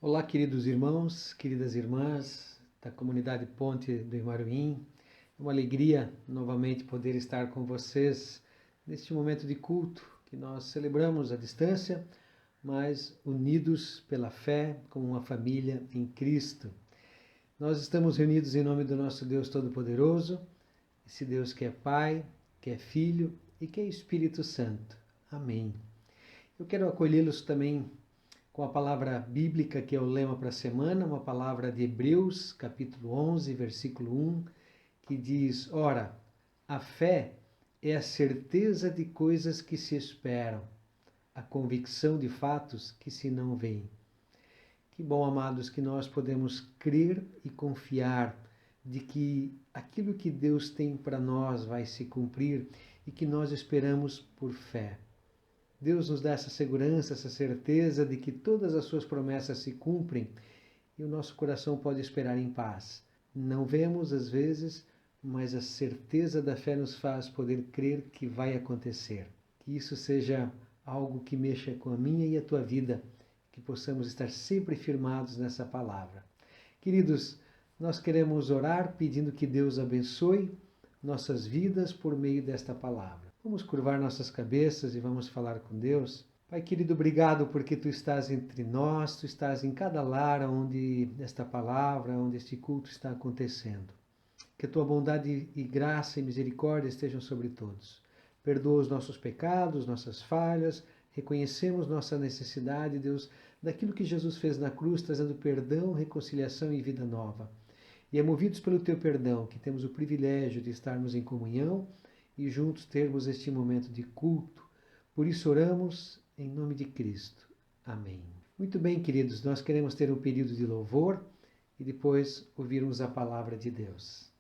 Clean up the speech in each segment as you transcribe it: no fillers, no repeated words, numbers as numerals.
Olá, queridos irmãos, queridas irmãs da comunidade Ponte do Imaruim. É uma alegria novamente poder estar com vocês neste momento de culto que nós celebramos à distância, mas unidos pela fé como uma família em Cristo. Nós estamos reunidos em nome do nosso Deus Todo-Poderoso, esse Deus que é Pai, que é Filho e que é Espírito Santo. Amém. Eu quero acolhê-los também com a palavra bíblica que é o lema para a semana, uma palavra de Hebreus, capítulo 11, versículo 1, que diz: Ora, a fé é a certeza de coisas que se esperam, a convicção de fatos que se não veem. Que bom, amados, que nós podemos crer e confiar de que aquilo que Deus tem para nós vai se cumprir e que nós esperamos por fé. Deus nos dá essa segurança, essa certeza de que todas as suas promessas se cumprem e o nosso coração pode esperar em paz. Não vemos às vezes, mas a certeza da fé nos faz poder crer que vai acontecer. Que isso seja algo que mexa com a minha e a tua vida, que possamos estar sempre firmados nessa palavra. Queridos, nós queremos orar pedindo que Deus abençoe nossas vidas por meio desta palavra. Vamos curvar nossas cabeças e vamos falar com Deus. Pai querido, obrigado porque Tu estás entre nós, Tu estás em cada lar onde esta palavra, onde este culto está acontecendo. Que a Tua bondade e graça e misericórdia estejam sobre todos. Perdoa os nossos pecados, nossas falhas, reconhecemos nossa necessidade, Deus, daquilo que Jesus fez na cruz, trazendo perdão, reconciliação e vida nova. E é movidos pelo Teu perdão que temos o privilégio de estarmos em comunhão e juntos termos este momento de culto. Por isso oramos em nome de Cristo. Amém. Muito bem, queridos, nós queremos ter um período de louvor e depois ouvirmos a palavra de Deus.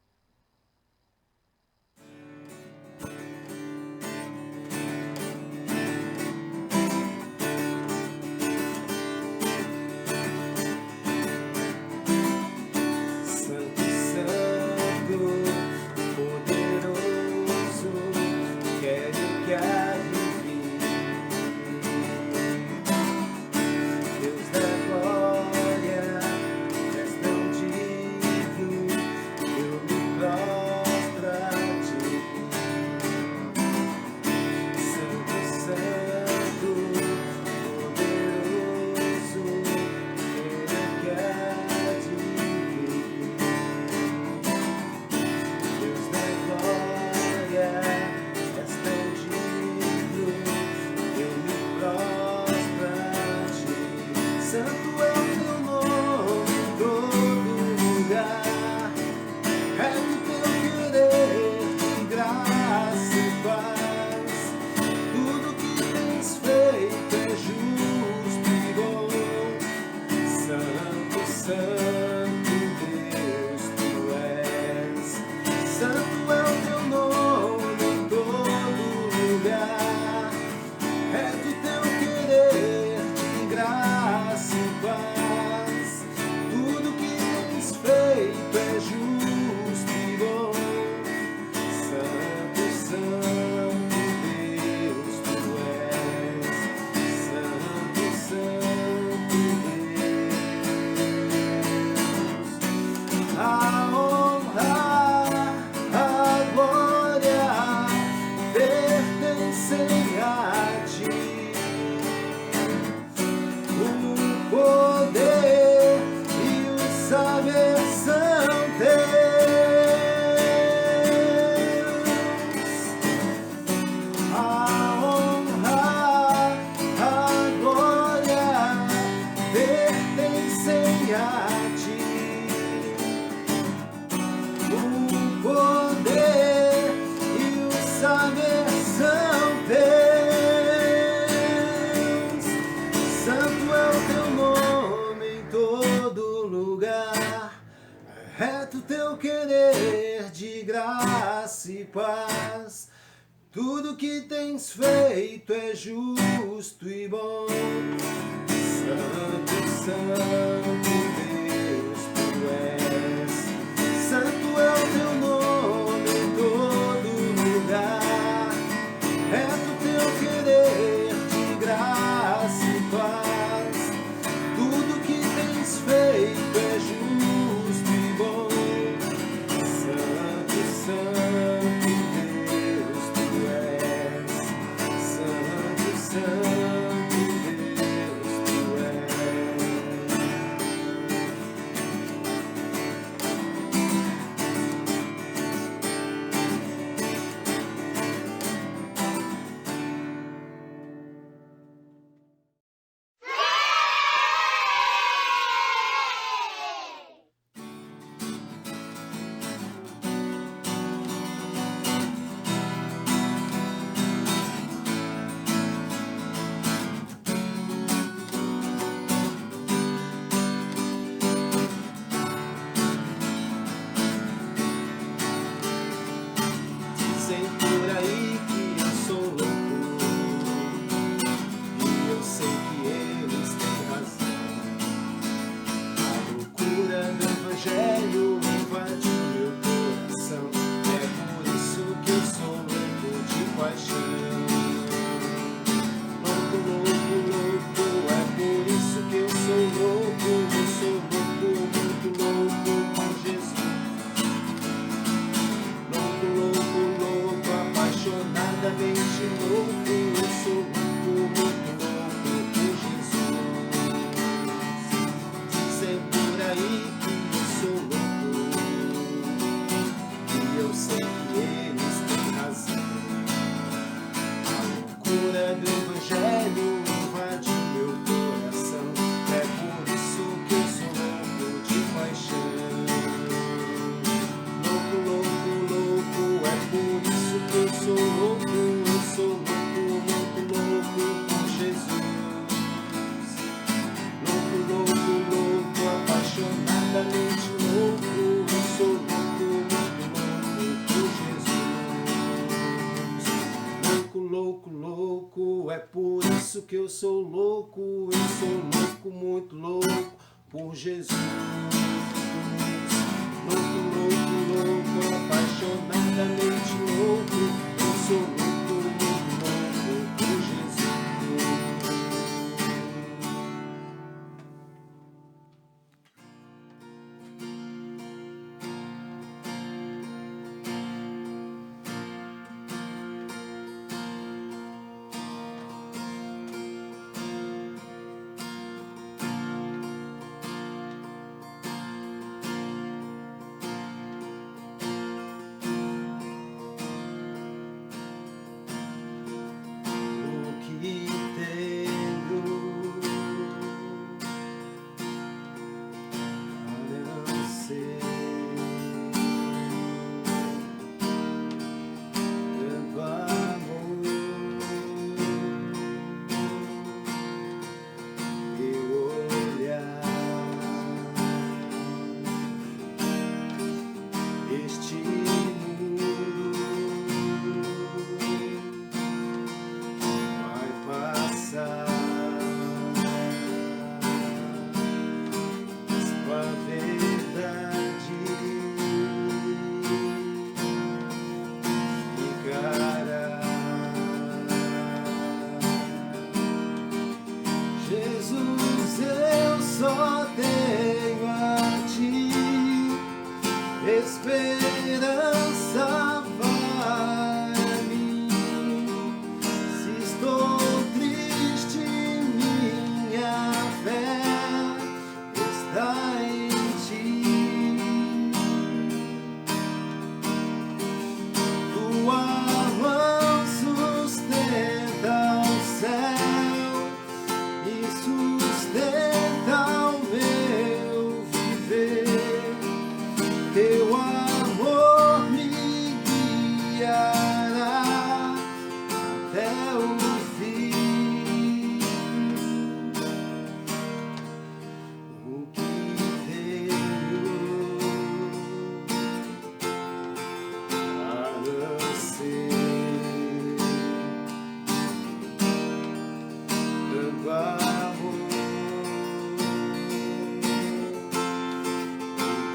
Tudo que tens feito é justo e bom. Santo, Santo Deus, Tu és. Santo é o Teu nome em todo lugar. Reto Teu querer de graça e paz. Tudo que tens apaixonadamente louco, eu sou louco, muito louco por Jesus. Dizem por aí que eu sou louco, e eu sei que eles têm razão. A loucura do Evangelho invade meu coração, é por isso que eu sou louco de paixão. Louco, louco, louco, é por isso que eu sou louco, muito louco por Jesus. Louco, louco, louco, apaixonadamente louco, eu sou louco, muito louco por Jesus. Louco, louco, louco, é por isso que eu sou louco, muito louco por Jesus. Louco, louco, louco, apaixonadamente louco, eu sou louco, muito louco por Jesus. O que tenho para ser tanto amor, eu olhar este mundo vai passar, mas com a verdade ficará. Jesus, eu só tenho a ti, esperança para mim. Se estou triste, minha fé está em ti. Tua mão sustenta o céu e sustenta o meu viver. Teu amor me guiará até o fim. O que tenho para ser tanto amor,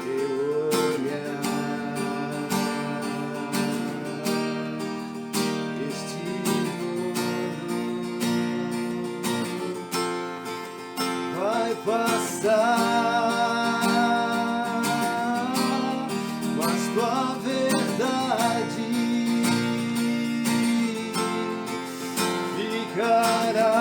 teu olhar, este mundo vai passar, mas tua verdade ficará.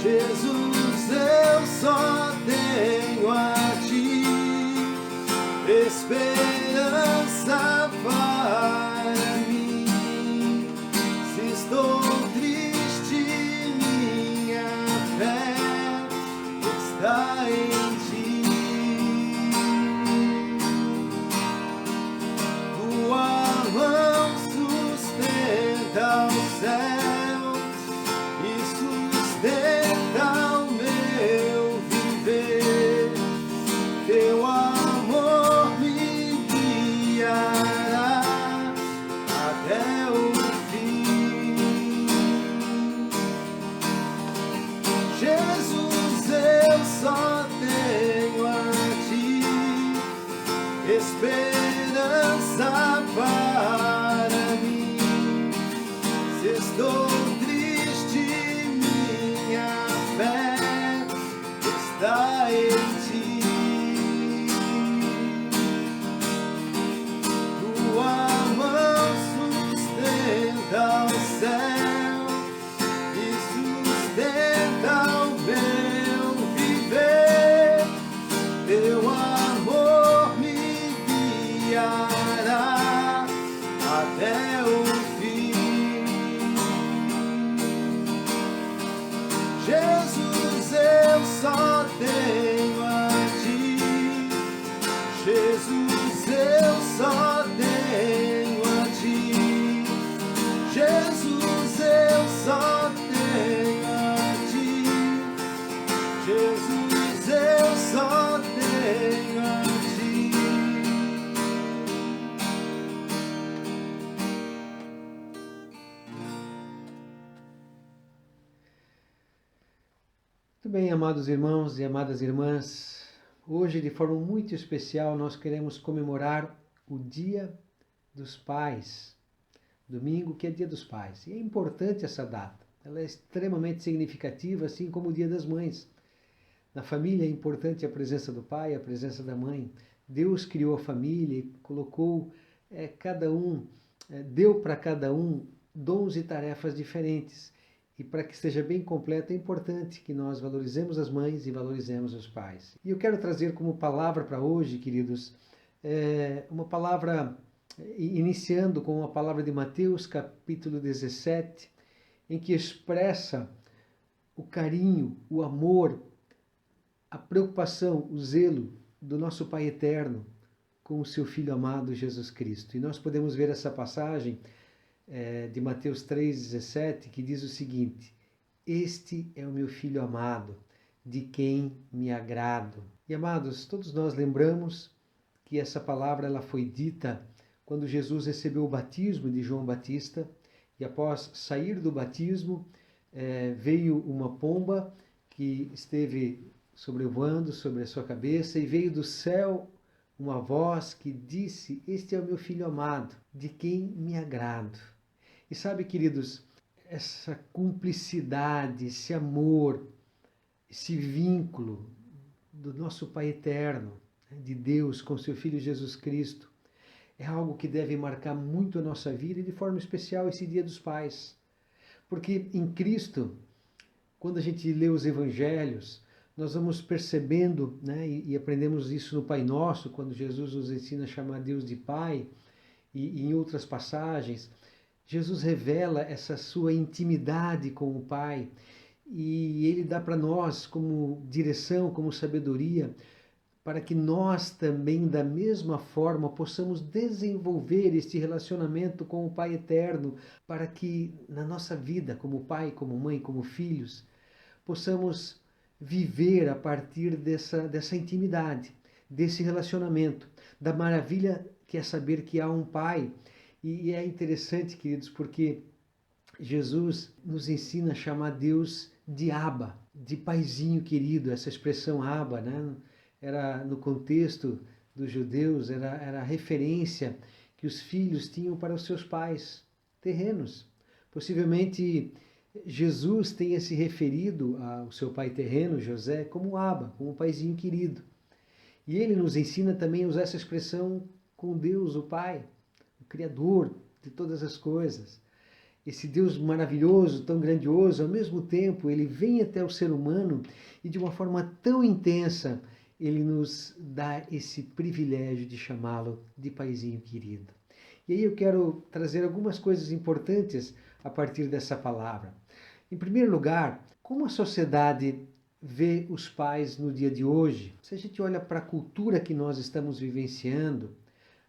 Jesus, eu só tenho a ti, esperança para mim. Se estou triste, minha fé está em ti. Tua mão sustenta o céu e sustenta o meu viver. Teu amor me guiará até o fim. Jesus, eu só tenho a ti, esperança para mim. Se estou triste, minha fé está em ti. Tua até o fim. Jesus, eu só tenho a ti. Jesus, eu só tenho a ti. Jesus, eu só tenho a ti. Jesus, eu só tenho a ti. Muito bem, amados irmãos e amadas irmãs, hoje de forma muito especial nós queremos comemorar o Dia dos Pais, domingo que é Dia dos Pais. E é importante essa data, ela é extremamente significativa, assim como o Dia das Mães. Na família é importante a presença do pai, a presença da mãe. Deus criou a família e colocou deu para cada um dons e tarefas diferentes. E para que seja bem completo, é importante que nós valorizemos as mães e valorizemos os pais. E eu quero trazer como palavra para hoje, queridos, uma palavra, iniciando com uma palavra de Mateus, capítulo 17, em que expressa o carinho, o amor, a preocupação, o zelo do nosso Pai Eterno com o seu Filho amado Jesus Cristo. E nós podemos ver essa passagem de Mateus 3,17, que diz o seguinte: este é o meu Filho amado, de quem me agrado. E amados, todos nós lembramos que essa palavra ela foi dita quando Jesus recebeu o batismo de João Batista, e após sair do batismo, veio uma pomba que esteve sobrevoando sobre a sua cabeça, e veio do céu uma voz que disse: este é o meu Filho amado, de quem me agrado. E sabe, queridos, essa cumplicidade, esse amor, esse vínculo do nosso Pai Eterno, de Deus com seu Filho Jesus Cristo, é algo que deve marcar muito a nossa vida, e de forma especial esse Dia dos Pais. Porque em Cristo, quando a gente lê os Evangelhos, nós vamos percebendo, né, e aprendemos isso no Pai Nosso, quando Jesus nos ensina a chamar Deus de Pai, e em outras passagens, Jesus revela essa sua intimidade com o Pai, e Ele dá para nós como direção, como sabedoria, para que nós também, da mesma forma, possamos desenvolver este relacionamento com o Pai Eterno, para que na nossa vida, como pai, como mãe, como filhos, possamos viver a partir dessa intimidade, desse relacionamento, da maravilha que é saber que há um Pai. E é interessante, queridos, porque Jesus nos ensina a chamar Deus de Abba, de paizinho querido. Essa expressão Abba, né, era no contexto dos judeus, era a referência que os filhos tinham para os seus pais terrenos. Possivelmente Jesus tenha se referido ao seu pai terreno, José, como Abba, como paizinho querido. E ele nos ensina também a usar essa expressão com Deus, o Pai, o Criador de todas as coisas. Esse Deus maravilhoso, tão grandioso, ao mesmo tempo, ele vem até o ser humano e de uma forma tão intensa, ele nos dá esse privilégio de chamá-lo de paizinho querido. E aí eu quero trazer algumas coisas importantes a partir dessa palavra. Em primeiro lugar, como a sociedade vê os pais no dia de hoje? Se a gente olha para a cultura que nós estamos vivenciando,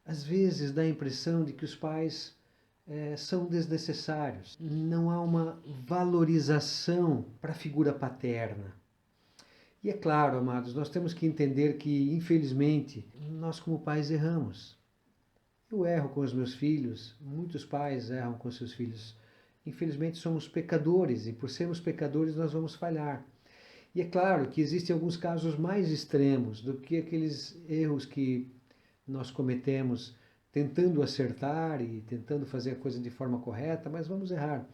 às vezes dá a impressão de que os pais são desnecessários. Não há uma valorização para a figura paterna. E é claro, amados, nós temos que entender que, infelizmente, nós como pais erramos. Eu erro com os meus filhos, muitos pais erram com seus filhos. Infelizmente somos pecadores, e por sermos pecadores nós vamos falhar. E é claro que existem alguns casos mais extremos do que aqueles erros que nós cometemos tentando acertar e tentando fazer a coisa de forma correta, mas vamos errar.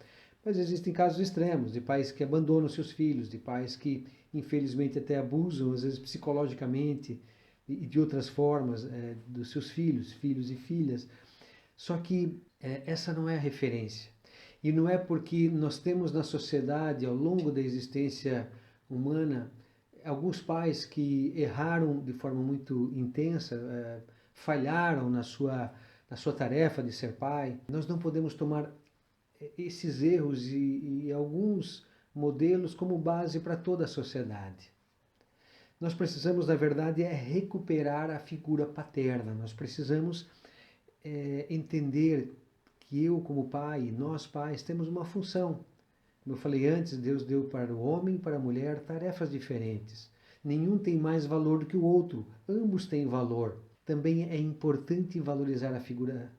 Mas existem casos extremos de pais que abandonam seus filhos, de pais que infelizmente até abusam, às vezes psicologicamente e de outras formas, dos seus filhos e filhas. Só que essa não é a referência. E não é porque nós temos na sociedade, ao longo da existência humana, alguns pais que erraram de forma muito intensa, falharam na sua na sua tarefa de ser pai. Nós não podemos tomar esses erros e alguns modelos como base para toda a sociedade. Nós precisamos, na verdade, recuperar a figura paterna. Nós precisamos entender que eu, como pai, nós pais, temos uma função. Como eu falei antes, Deus deu para o homem e para a mulher tarefas diferentes. Nenhum tem mais valor do que o outro, ambos têm valor. Também é importante valorizar a figura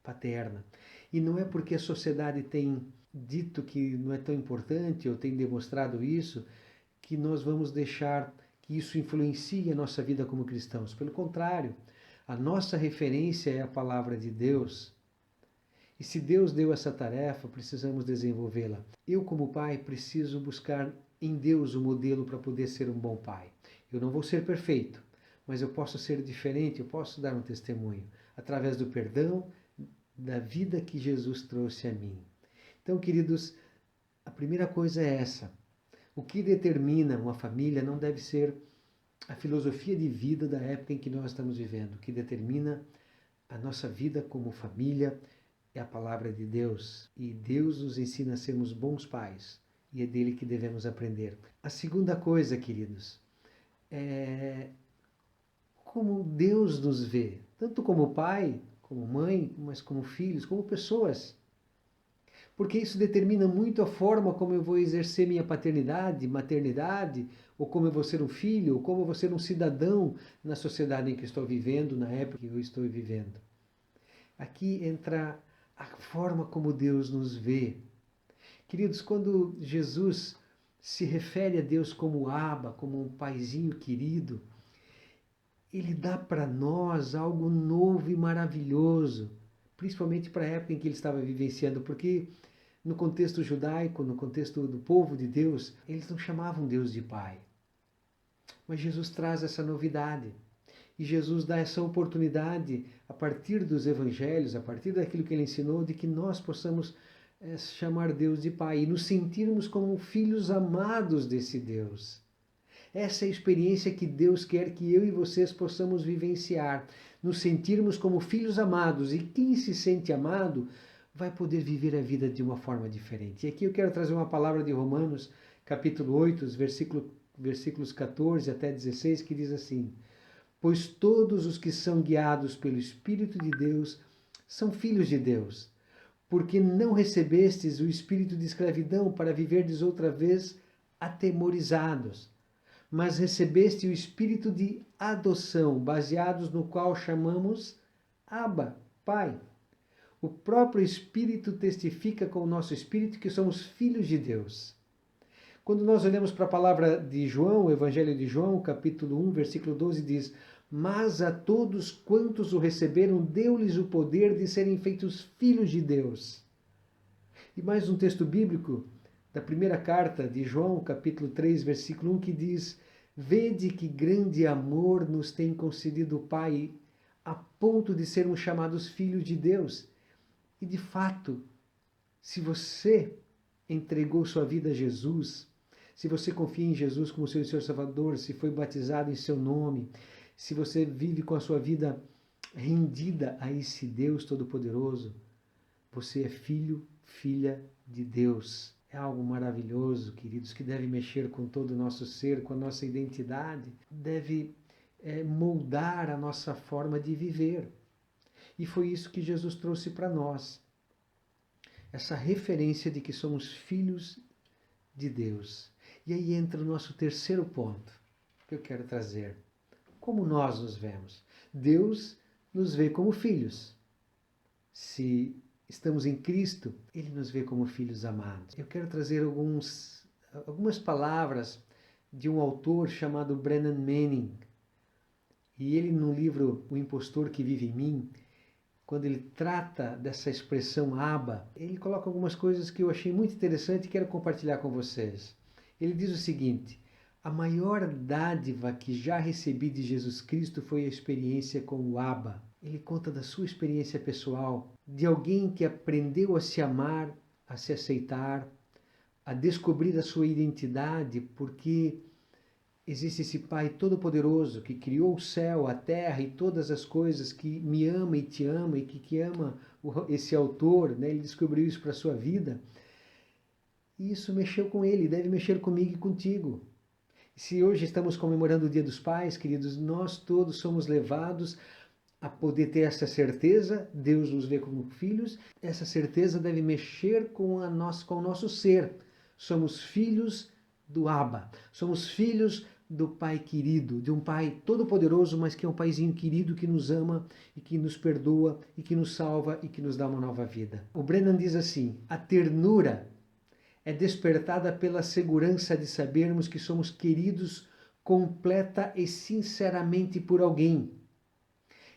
paterna. E não é porque a sociedade tem dito que não é tão importante, ou tem demonstrado isso, que nós vamos deixar que isso influencie a nossa vida como cristãos. Pelo contrário, a nossa referência é a palavra de Deus. E se Deus deu essa tarefa, precisamos desenvolvê-la. Eu, como pai, preciso buscar em Deus o modelo para poder ser um bom pai. Eu não vou ser perfeito, mas eu posso ser diferente, eu posso dar um testemunho através do perdão, da vida que Jesus trouxe a mim. Então, queridos, a primeira coisa é essa. O que determina uma família não deve ser a filosofia de vida da época em que nós estamos vivendo. O que determina a nossa vida como família é a palavra de Deus. E Deus nos ensina a sermos bons pais. E é dele que devemos aprender. A segunda coisa, queridos, é como Deus nos vê. Tanto como pai, como mãe, mas como filhos, como pessoas. Porque isso determina muito a forma como eu vou exercer minha paternidade, maternidade, ou como eu vou ser um filho, ou como eu vou ser um cidadão na sociedade em que estou vivendo, na época que eu estou vivendo. Aqui entra a forma como Deus nos vê. Queridos, quando Jesus se refere a Deus como Abba, como um paizinho querido, ele dá para nós algo novo e maravilhoso, principalmente para a época em que ele estava vivenciando, porque no contexto judaico, no contexto do povo de Deus, eles não chamavam Deus de Pai. Mas Jesus traz essa novidade. E Jesus dá essa oportunidade, a partir dos evangelhos, a partir daquilo que ele ensinou, de que nós possamos chamar Deus de Pai e nos sentirmos como filhos amados desse Deus. Essa é a experiência que Deus quer que eu e vocês possamos vivenciar, nos sentirmos como filhos amados. E quem se sente amado vai poder viver a vida de uma forma diferente. E aqui eu quero trazer uma palavra de Romanos, capítulo 8, versículos 14 até 16, que diz assim: pois todos os que são guiados pelo Espírito de Deus são filhos de Deus, porque não recebestes o espírito de escravidão para viverdes outra vez atemorizados, mas recebeste o espírito de adoção, baseados no qual chamamos Abba, Pai. O próprio Espírito testifica com o nosso espírito que somos filhos de Deus. Quando nós olhamos para a palavra de João, o Evangelho de João, capítulo 1, versículo 12, diz: mas a todos quantos o receberam, deu-lhes o poder de serem feitos filhos de Deus. E mais um texto bíblico, da primeira carta de João, capítulo 3, versículo 1, que diz: vede que grande amor nos tem concedido o Pai, a ponto de sermos chamados filhos de Deus. E de fato, se você entregou sua vida a Jesus, se você confia em Jesus como seu Senhor Salvador, se foi batizado em seu nome, se você vive com a sua vida rendida a esse Deus Todo-Poderoso, você é filho, filha de Deus. É algo maravilhoso, queridos, que deve mexer com todo o nosso ser, com a nossa identidade, deve moldar a nossa forma de viver. E foi isso que Jesus trouxe para nós. Essa referência de que somos filhos de Deus. E aí entra o nosso terceiro ponto que eu quero trazer. Como nós nos vemos? Deus nos vê como filhos. Se estamos em Cristo, Ele nos vê como filhos amados. Eu quero trazer algumas palavras de um autor chamado Brennan Manning. E ele, no livro O Impostor que Vive em Mim, quando ele trata dessa expressão Abba, ele coloca algumas coisas que eu achei muito interessante e quero compartilhar com vocês. Ele diz o seguinte: a maior dádiva que já recebi de Jesus Cristo foi a experiência com o Abba. Ele conta da sua experiência pessoal, de alguém que aprendeu a se amar, a se aceitar, a descobrir a sua identidade, porque existe esse Pai Todo-Poderoso que criou o céu, a terra e todas as coisas, que me ama e te ama e que ama esse autor, né? Ele descobriu isso para a sua vida. E isso mexeu com ele, deve mexer comigo e contigo. Se hoje estamos comemorando o Dia dos Pais, queridos, nós todos somos levados a poder ter essa certeza. Deus nos vê como filhos. Essa certeza deve mexer com o nosso ser. Somos filhos do Abba. Somos filhos do Pai querido, de um Pai todo-poderoso, mas que é um Paizinho querido que nos ama e que nos perdoa e que nos salva e que nos dá uma nova vida. O Brennan diz assim: a ternura é despertada pela segurança de sabermos que somos queridos completa e sinceramente por alguém.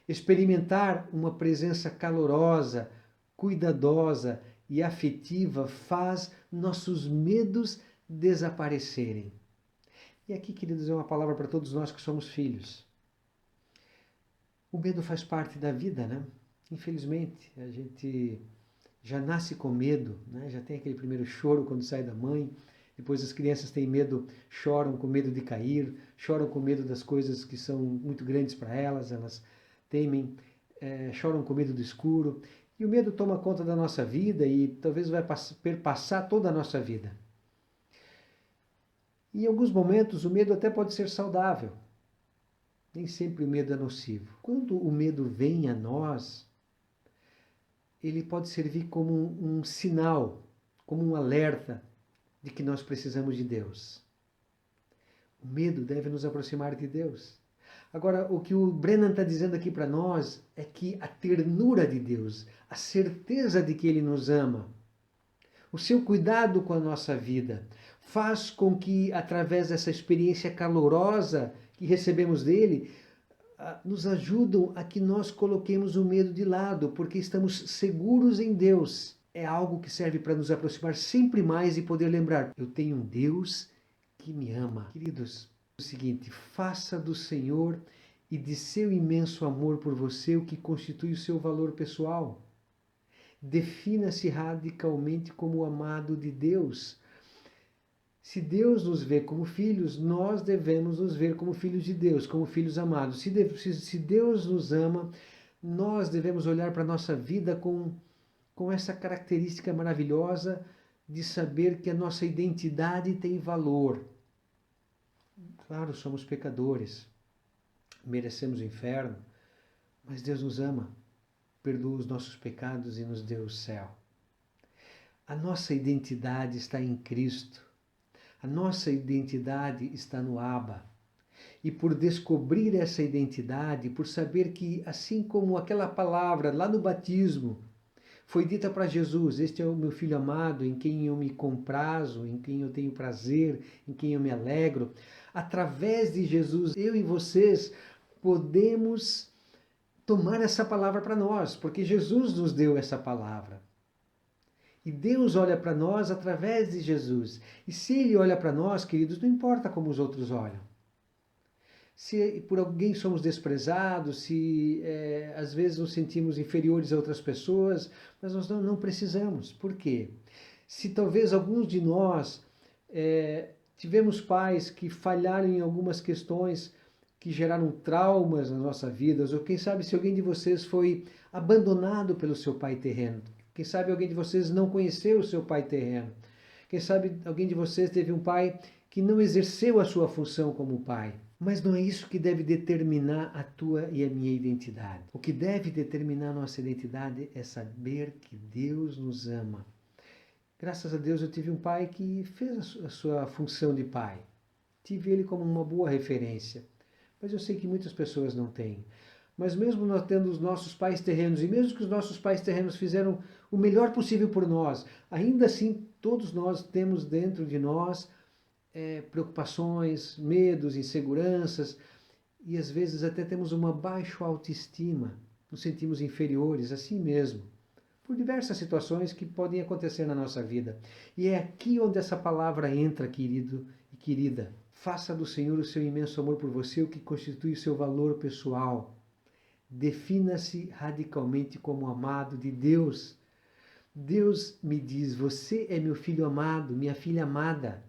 Experimentar uma presença calorosa, cuidadosa e afetiva faz nossos medos desaparecerem. E aqui, queridos, é uma palavra para todos nós que somos filhos. O medo faz parte da vida, né? Infelizmente, a gente já nasce com medo, né? Já tem aquele primeiro choro quando sai da mãe. Depois as crianças têm medo, choram com medo de cair, choram com medo das coisas que são muito grandes para elas, elas temem, choram com medo do escuro. E o medo toma conta da nossa vida e talvez vai perpassar toda a nossa vida. Em alguns momentos o medo até pode ser saudável. Nem sempre o medo é nocivo. Quando o medo vem a nós, ele pode servir como um sinal, como um alerta de que nós precisamos de Deus. O medo deve nos aproximar de Deus. Agora, o que o Brennan está dizendo aqui para nós é que a ternura de Deus, a certeza de que Ele nos ama, o seu cuidado com a nossa vida, faz com que, através dessa experiência calorosa que recebemos dele, nos ajudam a que nós coloquemos o medo de lado, porque estamos seguros em Deus. É algo que serve para nos aproximar sempre mais e poder lembrar: eu tenho um Deus que me ama. Queridos, é o seguinte: faça do Senhor e de seu imenso amor por você o que constitui o seu valor pessoal. Defina-se radicalmente como amado de Deus. Se Deus nos vê como filhos, nós devemos nos ver como filhos de Deus, como filhos amados. Se Deus nos ama, nós devemos olhar para a nossa vida com essa característica maravilhosa de saber que a nossa identidade tem valor. Claro, somos pecadores, merecemos o inferno, mas Deus nos ama, perdoa os nossos pecados e nos deu o céu. A nossa identidade está em Cristo. A nossa identidade está no Abba. E por descobrir essa identidade, por saber que, assim como aquela palavra lá no batismo foi dita para Jesus: este é o meu filho amado, em quem eu me comprazo, em quem eu tenho prazer, em quem eu me alegro. Através de Jesus, eu e vocês podemos tomar essa palavra para nós, porque Jesus nos deu essa palavra. E Deus olha para nós através de Jesus. E se Ele olha para nós, queridos, não importa como os outros olham. Se por alguém somos desprezados, se às vezes nos sentimos inferiores a outras pessoas, mas nós não precisamos. Por quê? Se talvez alguns de nós tivemos pais que falharam em algumas questões que geraram traumas na nossa vida, ou quem sabe se alguém de vocês foi abandonado pelo seu pai terreno. Quem sabe alguém de vocês não conheceu o seu pai terreno. Quem sabe alguém de vocês teve um pai que não exerceu a sua função como pai. Mas não é isso que deve determinar a tua e a minha identidade. O que deve determinar a nossa identidade é saber que Deus nos ama. Graças a Deus eu tive um pai que fez a sua função de pai. Tive ele como uma boa referência. Mas eu sei que muitas pessoas não têm. Mas mesmo nós tendo os nossos pais terrenos, e mesmo que os nossos pais terrenos fizeram o melhor possível por nós, ainda assim todos nós temos dentro de nós preocupações, medos, inseguranças, e às vezes até temos uma baixa autoestima, nos sentimos inferiores, assim mesmo, por diversas situações que podem acontecer na nossa vida. E é aqui onde essa palavra entra, querido e querida. Faça do Senhor o seu imenso amor por você, o que constitui o seu valor pessoal. Defina-se radicalmente como amado de Deus. Deus me diz: você é meu filho amado, minha filha amada.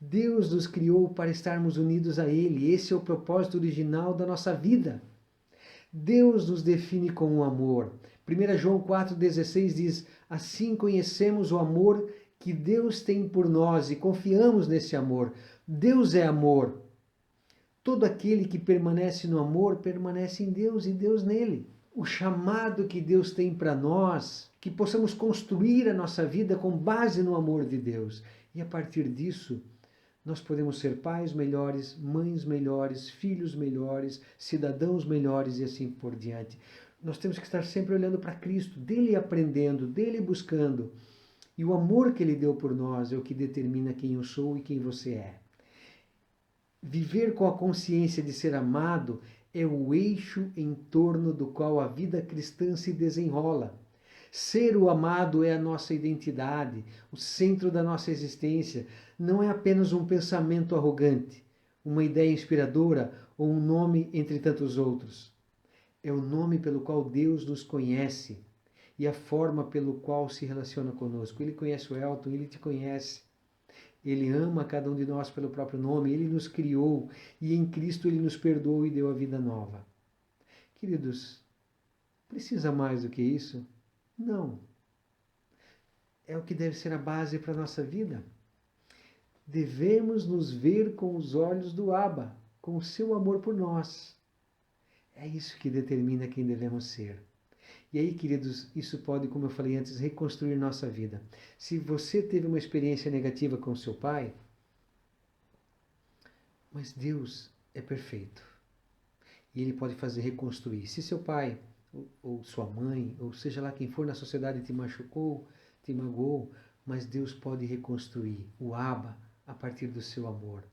Deus nos criou para estarmos unidos a Ele. Esse é o propósito original da nossa vida. Deus nos define com o amor. 1 João 4,16 diz: assim conhecemos o amor que Deus tem por nós e confiamos nesse amor. Deus é amor. Todo aquele que permanece no amor permanece em Deus e Deus nele. O chamado que Deus tem para nós, que possamos construir a nossa vida com base no amor de Deus. E a partir disso, nós podemos ser pais melhores, mães melhores, filhos melhores, cidadãos melhores e assim por diante. Nós temos que estar sempre olhando para Cristo, dele aprendendo, dele buscando. E o amor que ele deu por nós é o que determina quem eu sou e quem você é. Viver com a consciência de ser amado é o eixo em torno do qual a vida cristã se desenrola. Ser o amado é a nossa identidade, o centro da nossa existência. Não é apenas um pensamento arrogante, uma ideia inspiradora ou um nome entre tantos outros. É o nome pelo qual Deus nos conhece e a forma pelo qual se relaciona conosco. Ele conhece o Elton, ele te conhece. Ele ama cada um de nós pelo próprio nome, ele nos criou e em Cristo ele nos perdoou e deu a vida nova. Queridos, precisa mais do que isso? Não. É o que deve ser a base para a nossa vida. Devemos nos ver com os olhos do Abba, com o seu amor por nós. É isso que determina quem devemos ser. E aí, queridos, isso pode, como eu falei antes, reconstruir nossa vida. Se você teve uma experiência negativa com seu pai, mas Deus é perfeito. E Ele pode fazer reconstruir. Se seu pai, ou sua mãe, ou seja lá quem for na sociedade te machucou, te magoou, mas Deus pode reconstruir o Abba a partir do seu amor.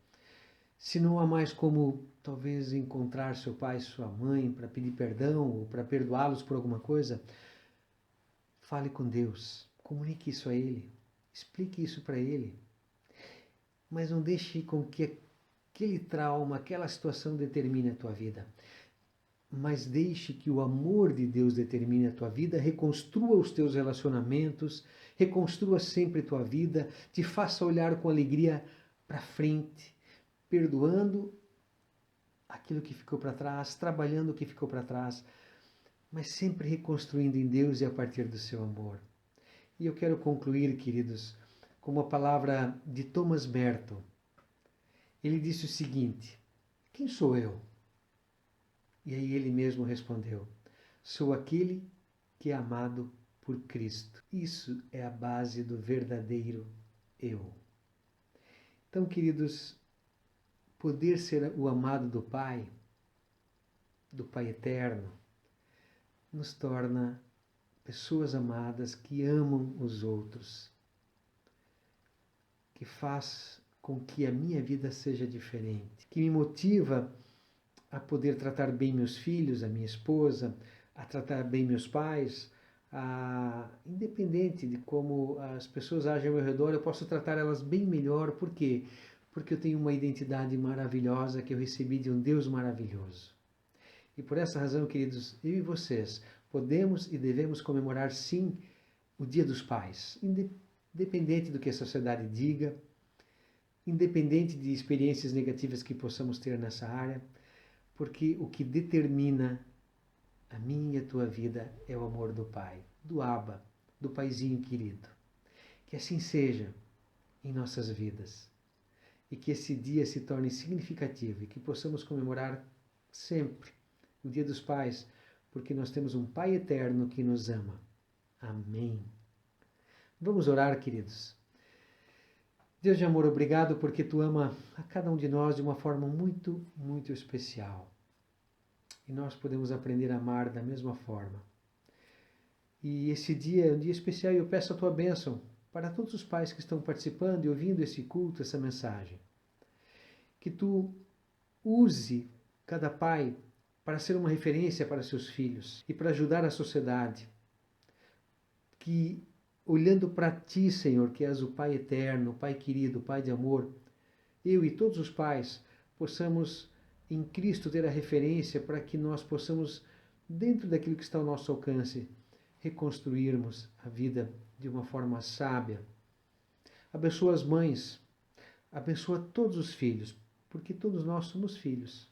Se não há mais como, talvez, encontrar seu pai e sua mãe para pedir perdão ou para perdoá-los por alguma coisa, fale com Deus, comunique isso a Ele, explique isso para Ele. Mas não deixe com que aquele trauma, aquela situação determine a tua vida. Mas deixe que o amor de Deus determine a tua vida, reconstrua os teus relacionamentos, reconstrua sempre a tua vida, te faça olhar com alegria para frente, perdoando aquilo que ficou para trás, trabalhando o que ficou para trás, mas sempre reconstruindo em Deus e a partir do seu amor. E eu quero concluir, queridos, com uma palavra de Thomas Merton. Ele disse o seguinte: quem sou eu? E aí ele mesmo respondeu: sou aquele que é amado por Cristo. Isso é a base do verdadeiro eu. Então, queridos, poder ser o amado do Pai Eterno, nos torna pessoas amadas que amam os outros, que faz com que a minha vida seja diferente, que me motiva a poder tratar bem meus filhos, a minha esposa, a tratar bem meus pais, independente de como as pessoas agem ao meu redor, eu posso tratar elas bem melhor. Por quê? Porque eu tenho uma identidade maravilhosa que eu recebi de um Deus maravilhoso. E por essa razão, queridos, eu e vocês podemos e devemos comemorar sim o Dia dos Pais, independente do que a sociedade diga, independente de experiências negativas que possamos ter nessa área, porque o que determina a minha e a tua vida é o amor do Pai, do Abba, do Paizinho querido. Que assim seja em nossas vidas e que esse dia se torne significativo e que possamos comemorar sempre o Dia dos Pais, porque nós temos um Pai eterno que nos ama. Amém. Vamos orar, queridos. Deus de amor, obrigado porque Tu ama a cada um de nós de uma forma muito, muito especial. E nós podemos aprender a amar da mesma forma. E esse dia é um dia especial e eu peço a Tua bênção para todos os pais que estão participando e ouvindo esse culto, essa mensagem. Que Tu use cada pai para ser uma referência para seus filhos e para ajudar a sociedade. Que, olhando para Ti, Senhor, que és o Pai eterno, o Pai querido, o Pai de amor, eu e todos os pais possamos em Cristo ter a referência para que nós possamos, dentro daquilo que está ao nosso alcance, reconstruirmos a vida de uma forma sábia. Abençoa as mães, Abençoa todos os filhos, porque todos nós somos filhos.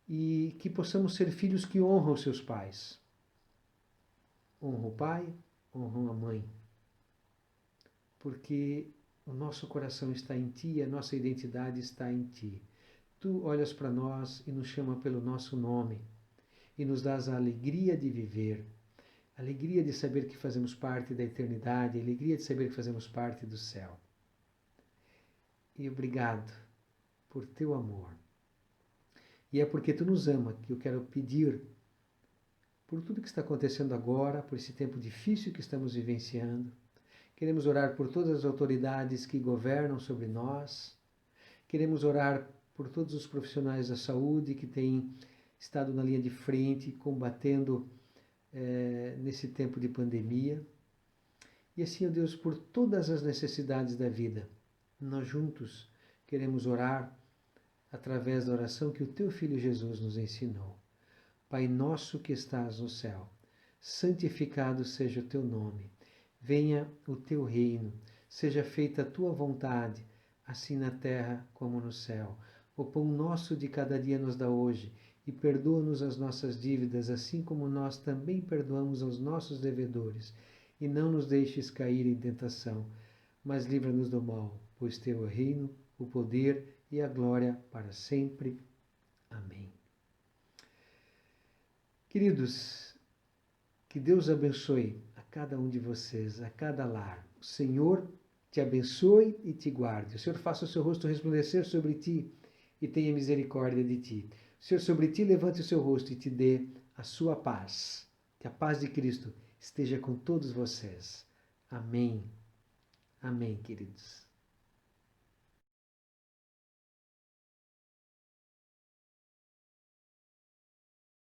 E que possamos ser filhos que honram os seus pais. Honram o pai, honram a mãe. Porque o nosso coração está em Ti, a nossa identidade está em Ti. Tu olhas para nós e nos chama pelo nosso nome e nos dás a alegria de viver, a alegria de saber que fazemos parte da eternidade, a alegria de saber que fazemos parte do céu. E obrigado por Teu amor. E é porque Tu nos ama que eu quero pedir por tudo que está acontecendo agora, por esse tempo difícil que estamos vivenciando. Queremos orar por todas as autoridades que governam sobre nós. Queremos orar por todos os profissionais da saúde que têm estado na linha de frente, combatendo nesse tempo de pandemia. E assim, ó Deus, por todas as necessidades da vida, nós juntos queremos orar através da oração que o Teu Filho Jesus nos ensinou. Pai nosso que estás no céu, santificado seja o Teu nome. Venha o Teu reino, seja feita a Tua vontade, assim na terra como no céu. O pão nosso de cada dia nos dá hoje, e perdoa-nos as nossas dívidas, assim como nós também perdoamos aos nossos devedores. E não nos deixes cair em tentação, mas livra-nos do mal, pois Teu é o reino, o poder e a glória para sempre. Amém. Queridos, que Deus abençoe a cada um de vocês, a cada lar. O Senhor te abençoe e te guarde. O Senhor faça o seu rosto resplandecer sobre ti e tenha misericórdia de ti. O Senhor sobre ti levante o seu rosto e te dê a sua paz. Que a paz de Cristo esteja com todos vocês. Amém. Amém, queridos.